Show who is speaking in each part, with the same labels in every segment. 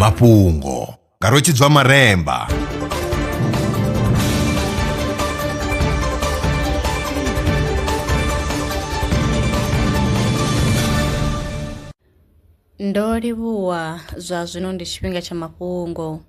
Speaker 1: Mafhungo nga Rotshidzwa Maremba.
Speaker 2: Ndo livhuwa zwa zwino ndi tshifhinga tsha mafhungo.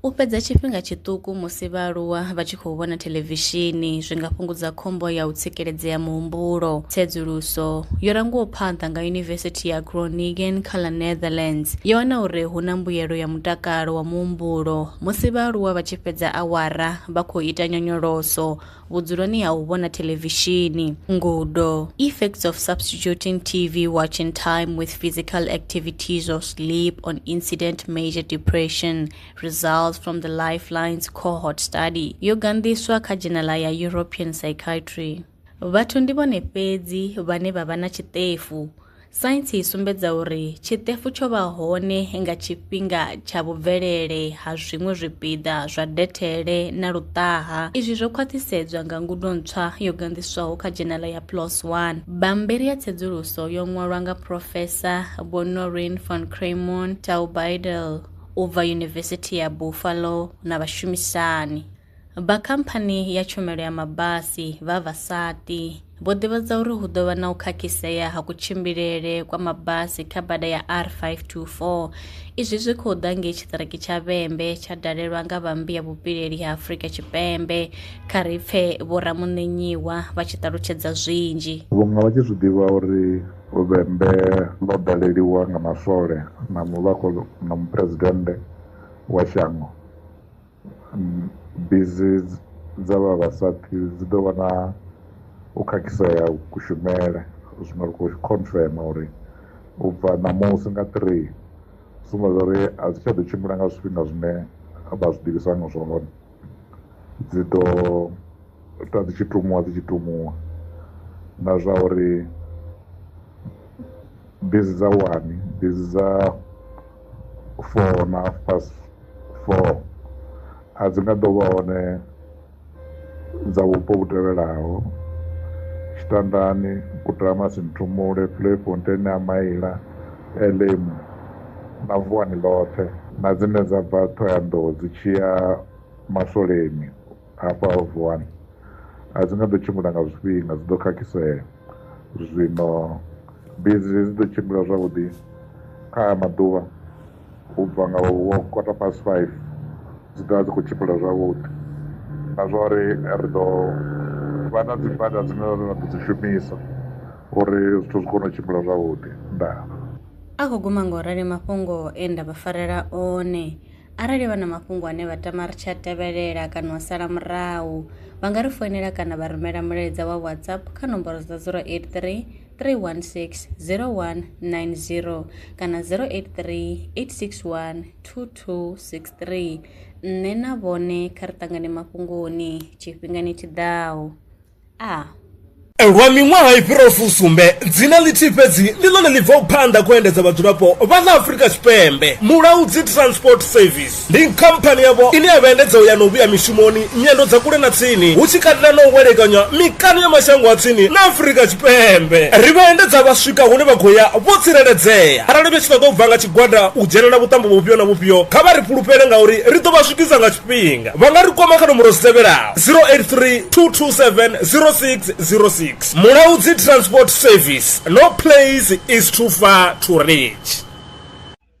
Speaker 2: U fhedza tshifhinga tshiṱuku musi vhaaluwa vha tshi khou vhona televishini zwi nga fhungudza khombo ya u tsikeledzea muhumbulo. Tsedzuluso yo rangiwaho phanḓa nga Yunivesithi ya Groningen kha ḽa Netherlands yo wana uri hu na mbuyelo ya mutakalo wa muhumbulo musi vhaaluwa vha tshi fhedza awara vha khou ita nyonyoloso vhudzuloni ha u vhona televishini. Ngudo: effects of substituting TV watching time with physical activities or sleep on incident major depression results from the Lifelines cohort study yo gandiswa kha dzhenala ya European Psychiatry. Vhathu ndi vhone fhedzi vhane vha vha na tshiṱefu. Saintsi i sumbedza uri tshiṱefu tsho vha hone nga tshifhinga tsha vhubvelele ha zwiṅwe zwipiḓa zwa dethele na luṱaha. Izwi zwo khwaṱhisedzwa nga ngudo ntswa yo gandiswaho kha dzhenala ya PLOS ONE. Bammbiri ya tsedzuluso yo ṅwalwa nga Profesa Bonorin van Cremon Taubidel ubva Yunivesithi ya Buffalo na vhashumisani. Vha khamphani ya tshumelo ya mabasi vha Vasati vho ḓivhadza uri hu ḓo vha na u khakhisea ha kutshimbilele kwa mabasi kha bada ya R524. Izwi zwi khou ḓa ngei tshiṱiriki tsha Vhembe tsha dalelwa nga vhambi ya vhupileli ha Afrika Tshipembe. Kha ri pfe vhoramuṋenyiwa vha tshi ṱalutshedza zwinzhi.
Speaker 3: Vhunga vha tshi zwi ḓivha uri Vhembe ḽo daleliwa nga maswole na muvhako na muphuresidennde wa shango. Bizi dza vha Vasati dzi ḓo vha na u khakhisea kushumele zwino ri khou confirma uri u bva namusi nga 3 sumbedza uri a dzi tsha ḓo tshimbila nga zwifhinga zwine vha zwi ḓivhisa nga zwone. Dzi ḓo ta dzi tshi tumuwa na zwa uri bizi dza 1 bizi dza 4 na past 4 a dzi nga ḓo vha hone dza vhupo vhu tevhelaho: Tshitandani, Kutama, Nthumule, Playfontein, Amaila, Elemu na Vuwani ḽoṱhe na dzine dza bva Thohoyandou dzi tshi ya Maswoleni hafha Vuwani a dzi nga ḓo tshimbila nga zwifhinga, dzi ḓo khakhisea. Zwino bizi dzi ḓo tshimbila zwavhuḓi kha maḓuvha u bva nga 5:15 dzi ḓovha dzi khou tshimbila zwavhuḓi na zwa uri ri ḓo vha na dzi bada dzine ra ḓo dzi shumisa uri zwithu zwi kone u tshimbila zwavhuḓi. Ndaa.
Speaker 2: A khou guma ngo rali mafhungo e nda vha farela one. Arali vha na mafhungo ane vha tama ri tsha tevhelela kana wa sala murahu vha nga ri foinela kana vha rumela mulaedza wa WhatsApp kha nomboro dza 083 316 0190 kana 083 861 2263. Nṋe na vhone kha ri ṱangane mafhungoni tshifhingani tshiḓaho.
Speaker 4: Lwa miṅwaha i fhiraho fusumbe dzina ḽithihi fhedzi ḽi ḽone ḽi bvaho phanḓa kho endedza vhadzulapo vha ḽa Afrika Tshipembe. Mulaudzi Transport Service ndi khamphani yavho ine ya vha endedza u ya na u vhuya mishumoni nyendo dza kule na tsini hu tshi katela na u welekanya mikano ya mashango a tsini na Afrika Tshipembe. Ri vha endedza vha swika hune vha khou ya vho tsireledzea. Arali vha tshi ṱoḓa u bva nga tshigwada u dzhena na vhuṱambo vhufhio na vhufhio kha vha ri fhulufhele ngauri ri ḓo vha swikisa nga tshifhinga. Vha nga ri kwama kha nomboro dzi tevhelaho: 083 227 0606. Mulaudzi Transport Service. No place is too far to reach.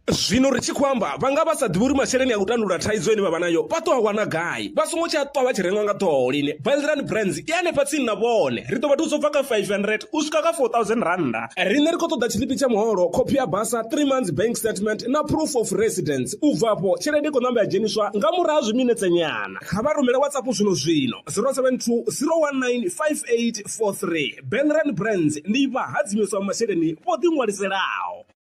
Speaker 4: Zwino ri tshi khou amba vhanga vha sa ḓivhi uri masheleni a u tandulula thaidzo ine vha vha nayo vha ṱo a wana gai vha songo tsha ṱwa vha tshi renga nga ṱhoho lini. Veldran Brands i hanefha tsini na vhone. Ri ḓo vha thusa u bva kha 500 u swika kha 4000 randa. Riṋe ri khou ṱoḓa tshiḽipi tsha muholo, khophi ya basa, 3 months bank statement na proof of residence. U bvapo tshelede i khou ṋamba ya dzheniswa nga murahu ha zwiminetse nyana. Kha vha rumele WhatsApp zwino 072 019 5843. Veldran Brands ndi vha hadzimisa masheleni vho ḓi ṅwaliselaho.